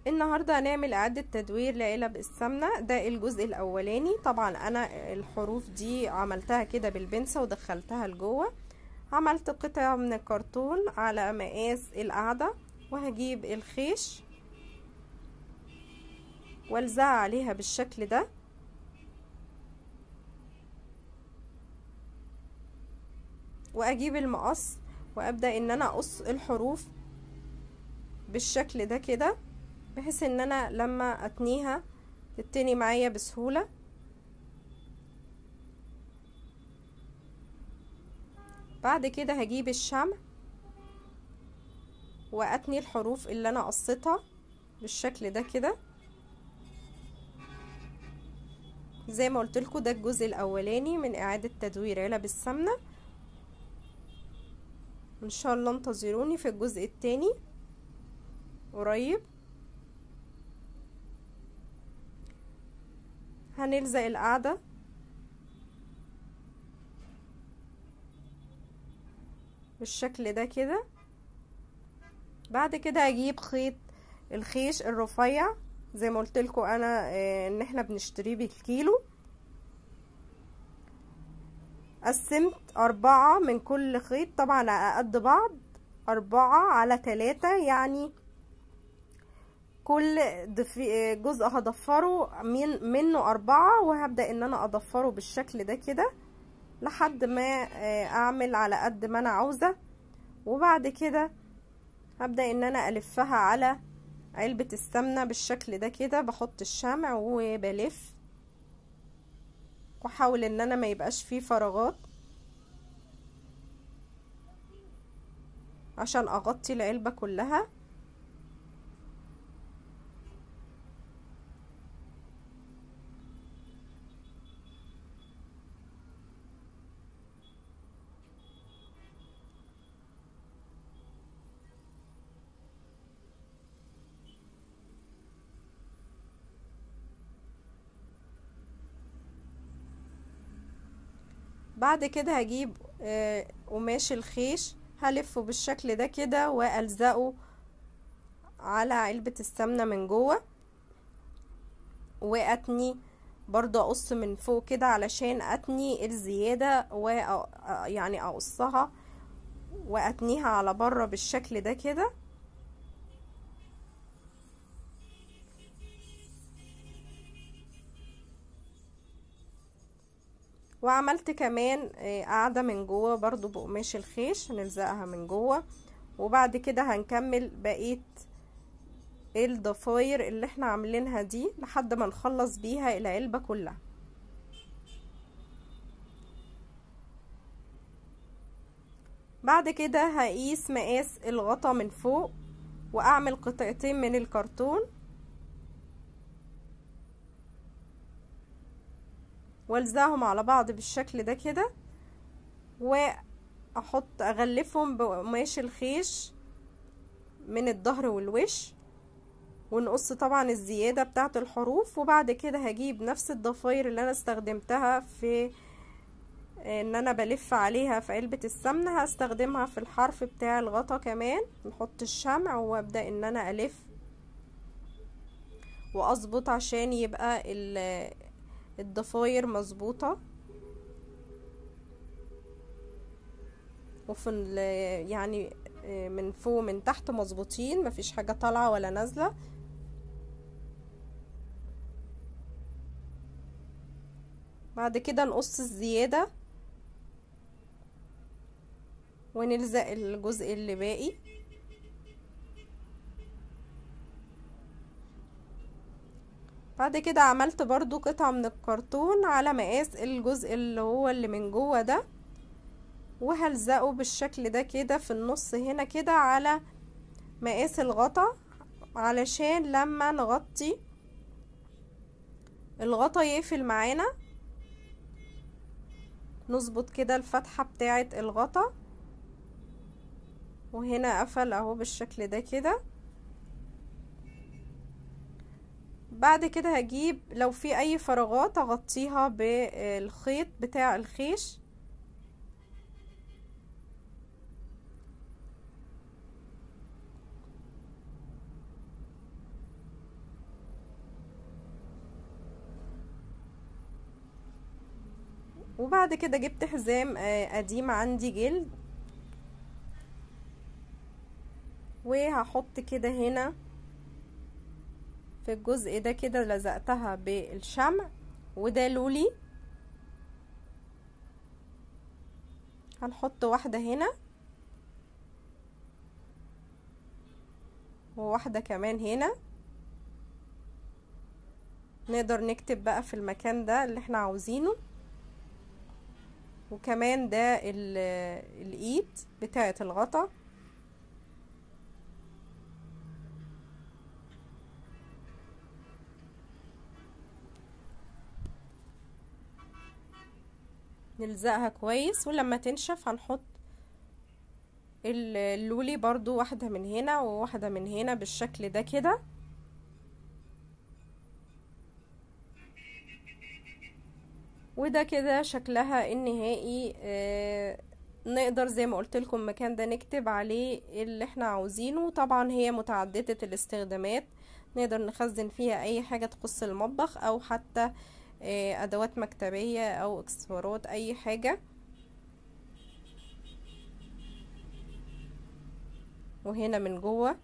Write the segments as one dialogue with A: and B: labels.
A: النهاردة هنعمل اعادة تدوير لعلب السمنة. ده الجزء الاولاني. طبعا انا الحروف دي عملتها كده بالبنسة ودخلتها لجوه. عملت قطعة من الكرتون على مقاس القاعدة، وهجيب الخيش والزقها عليها بالشكل ده، واجيب المقص وابدأ ان انا اقص الحروف بالشكل ده كده، بحيث ان انا لما اتنيها تتني معايا بسهولة. بعد كده هجيب الشمع واتني الحروف اللي انا قصيتها بالشكل ده كده. زي ما قلت لكم ده الجزء الاولاني من اعادة تدوير علب السمنة. ان شاء الله انتظروني في الجزء التاني قريب. هنلزق القاعدة بالشكل ده كده. بعد كده هجيب خيط الخيش الرفيع زي ما قلت لكم انا ان احنا بنشتريه بالكيلو. قسمت 4 من كل خيط، طبعا قد بعض 4×3، يعني كل جزء هضفره منه 4، وهبدأ ان انا اضفره بالشكل ده كده لحد ما اعمل على قد ما انا عاوزة. وبعد كده هبدأ ان انا الفها على علبة السمنة بالشكل ده كده. بحط الشمع وبلف، واحاول ان انا ما يبقاش فيه فراغات عشان اغطي العلبة كلها. بعد كده هجيب قماش الخيش هلفه بالشكل ده كده والزقه على علبة السمنة من جوه، واتني برضو اقص من فوق كده علشان اتني الزيادة، يعني اقصها واتنيها على بره بالشكل ده كده. وعملت كمان قاعدة من جوه برضو بقماش الخيش هنلزقها من جوه. وبعد كده هنكمل بقية الضفاير اللي احنا عاملينها دي لحد ما نخلص بيها العلبة كلها. بعد كده هقيس مقاس الغطا من فوق واعمل قطعتين من الكرتون والزقهم على بعض بالشكل ده كده، اغلفهم بقماش الخيش من الظهر والوش، ونقص طبعا الزيادة بتاعت الحروف. وبعد كده هجيب نفس الضفاير اللي انا استخدمتها في ان انا بلف عليها في علبة السمنة هستخدمها في الحرف بتاع الغطا كمان. نحط الشمع وابدأ ان انا الف واظبط عشان يبقى الضفاير مظبوطة، وفي يعني من فوق من تحت مظبوطين، مفيش حاجة طالعة ولا نازلة. بعد كده نقص الزيادة ونلزق الجزء اللي باقي. بعد كده عملت برضو قطعة من الكرتون على مقاس الجزء اللي هو اللي من جوه ده، وهلزقه بالشكل ده كده في النص هنا كده على مقاس الغطا، علشان لما نغطي الغطا يقفل معانا. نظبط كده الفتحة بتاعة الغطا، وهنا قفل اهو بالشكل ده كده. بعد كده هجيب لو في اي فراغات اغطيها بالخيط بتاع الخيش، وبعد كده جبت حزام قديم عندي جلد، وهحط كده هنا في الجزء ده كده لزقتها بالشمع، وده لولي. هنحط واحدة هنا وواحدة كمان هنا. نقدر نكتب بقى في المكان ده اللي احنا عاوزينه. وكمان ده الايد بتاعة الغطا. نلزقها كويس، ولما تنشف هنحط اللولي برضو واحدة من هنا وواحدة من هنا بالشكل ده كده. وده كده شكلها النهائي. نقدر زي ما قلت لكم المكان ده نكتب عليه اللي احنا عاوزينه. طبعا هي متعددة الاستخدامات، نقدر نخزن فيها اي حاجة تخص المطبخ، او حتى ادوات مكتبية او اكسسوارات اي حاجة. وهنا من جوه.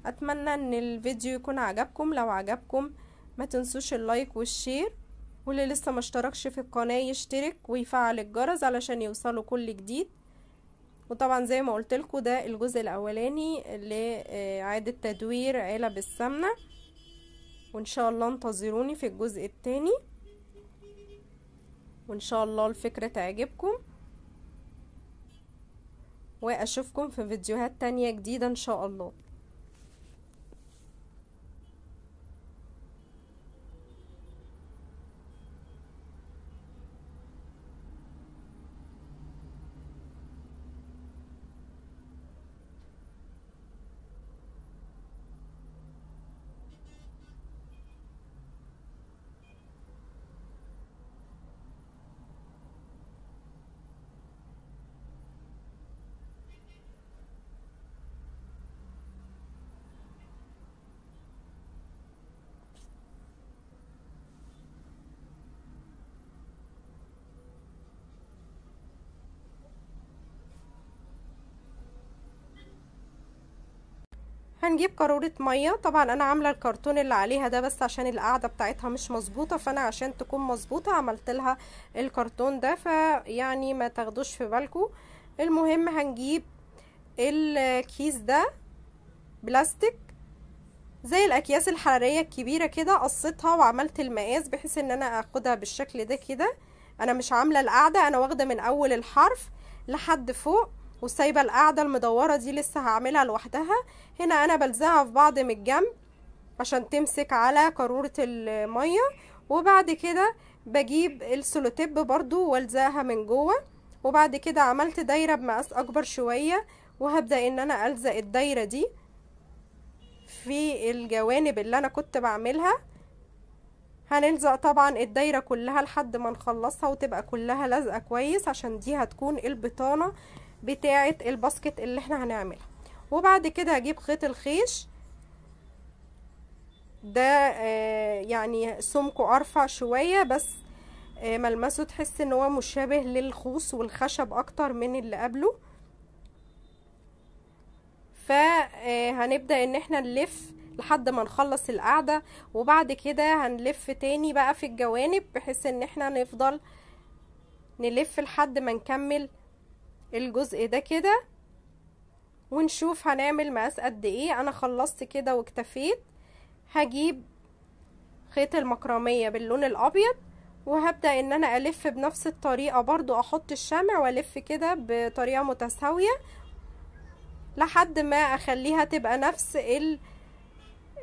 A: اتمنى ان الفيديو يكون عجبكم. لو عجبكم ما تنسوش اللايك والشير، واللي لسه ما اشتركش في القناة يشترك ويفعل الجرس علشان يوصله كل جديد. وطبعا زي ما قلت لكم ده الجزء الاولاني لإعادة تدوير علب السمنة، وان شاء الله انتظروني في الجزء التاني، وان شاء الله الفكرة تعجبكم، واشوفكم في فيديوهات تانية جديدة ان شاء الله. هنجيب قارورة مية. طبعا انا عاملة الكرتون اللي عليها ده بس عشان القاعدة بتاعتها مش مظبوطة، فانا عشان تكون مظبوطة عملت لها الكرتون ده، فيعني ما تاخدوش في بالكم. المهم هنجيب الكيس ده بلاستيك زي الاكياس الحرارية الكبيرة كده، قصيتها وعملت المقاس بحيث ان انا اخدها بالشكل ده كده. انا مش عاملة القاعدة، انا واخدة من اول الحرف لحد فوق، وسايبه القاعده المدوره دي لسه هعملها لوحدها. هنا انا بلزقها في بعض من الجنب عشان تمسك على قاروره الميه، وبعد كده بجيب السولوتيب برضو والزقها من جوه. وبعد كده عملت دايره بمقاس اكبر شويه، وهبدا ان انا الزق الدايره دي في الجوانب اللي انا كنت بعملها. هنلزق طبعا الدايره كلها لحد ما نخلصها وتبقى كلها لازقه كويس، عشان دي هتكون البطانه بتاعه الباسكت اللي احنا هنعملها. وبعد كده هجيب خيط الخيش ده يعني سمكه ارفع شويه، بس ملمسه تحس ان هو مشابه للخوص والخشب اكتر من اللي قبله. فهنبدأ ان احنا نلف لحد ما نخلص القاعدة، وبعد كده هنلف تاني بقى في الجوانب بحيث ان احنا نفضل نلف لحد ما نكمل الجزء ده كده، ونشوف هنعمل مقاس قد ايه. انا خلصت كده واكتفيت. هجيب خيط المكرمية باللون الابيض، وهبدأ ان انا الف بنفس الطريقة برضو، احط الشمع والف كده بطريقة متساوية لحد ما اخليها تبقى نفس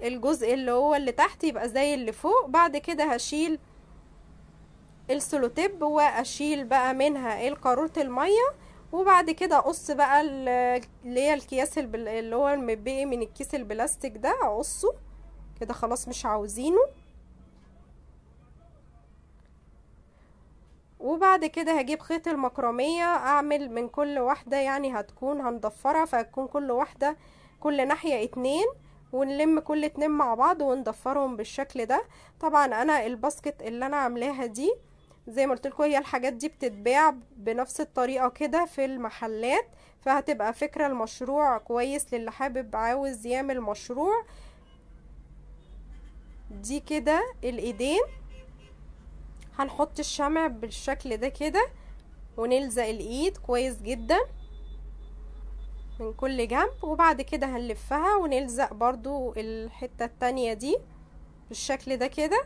A: الجزء اللي هو اللي تحت يبقى زي اللي فوق. بعد كده هشيل السولوتيب واشيل بقى منها القارورة المية، وبعد كده اقص بقى اللي هي الكياس اللي هو المتبقي من الكيس البلاستيك ده، اقصه كده خلاص مش عاوزينه. وبعد كده هجيب خيط المكرمية اعمل من كل واحدة، يعني هتكون هنضفرها فهتكون كل واحدة كل ناحية 2، ونلم كل اتنين مع بعض ونضفرهم بالشكل ده. طبعا انا الباسكت اللي انا عاملاها دي زي ما قلت لكم هي الحاجات دي بتتباع بنفس الطريقة كده في المحلات، فهتبقى فكرة المشروع كويس للي حابب عاوز يعمل مشروع. دي كده الايدين، هنحط الشمع بالشكل ده كده ونلزق الايد كويس جدا من كل جنب، وبعد كده هنلفها ونلزق برضو الحتة التانية دي بالشكل ده كده،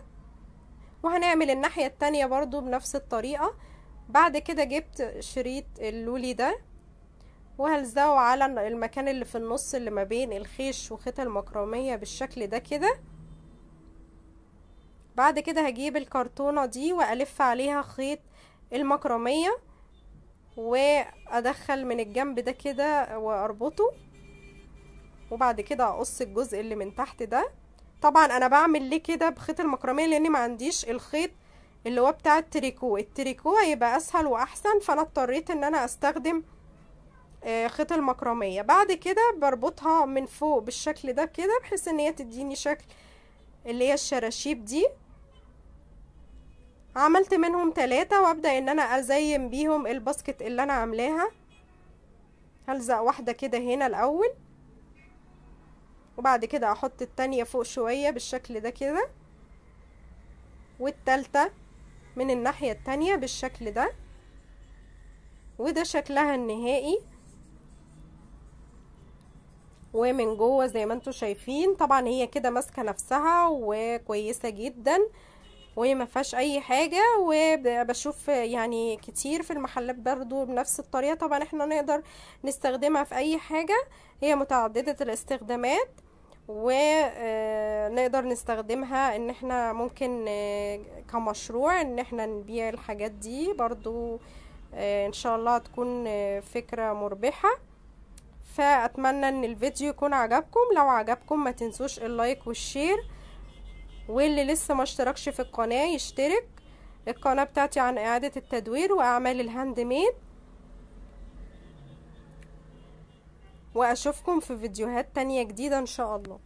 A: وهنعمل الناحية التانية برضو بنفس الطريقة. بعد كده جبت شريط اللولي ده وهلزقه على المكان اللي في النص اللي ما بين الخيش وخيط المكرمية بالشكل ده كده. بعد كده هجيب الكرتونة دي والف عليها خيط المكرمية وادخل من الجنب ده كده واربطه، وبعد كده اقص الجزء اللي من تحت ده. طبعا انا بعمل ليه كده بخيط المكرمية لاني ما عنديش الخيط اللي هو بتاع التريكو. التريكو هيبقى اسهل واحسن، فانا اضطريت ان انا استخدم خيط المكرمية. بعد كده بربطها من فوق بالشكل ده كده بحيث ان هي تديني شكل اللي هي الشراشيب دي. عملت منهم 3 وابدأ ان انا ازين بيهم الباسكت اللي انا عاملاها. هلزق واحدة كده هنا الاول، وبعد كده احط التانية فوق شوية بالشكل ده كده، والتالتة من الناحية التانية بالشكل ده، وده شكلها النهائي. ومن جوه زي ما انتوا شايفين طبعا هي كده ماسكه نفسها وكويسه جدا وهي ما فيهاش اي حاجه. وبشوف يعني كتير في المحلات برضو بنفس الطريقه. طبعا احنا نقدر نستخدمها في اي حاجه، هي متعدده الاستخدامات، ونقدر نستخدمها ان احنا ممكن كمشروع ان احنا نبيع الحاجات دي برضو. ان شاء الله تكون فكره مربحه. فاتمنى ان الفيديو يكون عجبكم. لو عجبكم ما تنسوش اللايك والشير، واللي لسه ما اشتركش في القناة يشترك. القناة بتاعتي عن اعادة التدوير واعمال الهاند ميد، واشوفكم في فيديوهات تانية جديدة ان شاء الله.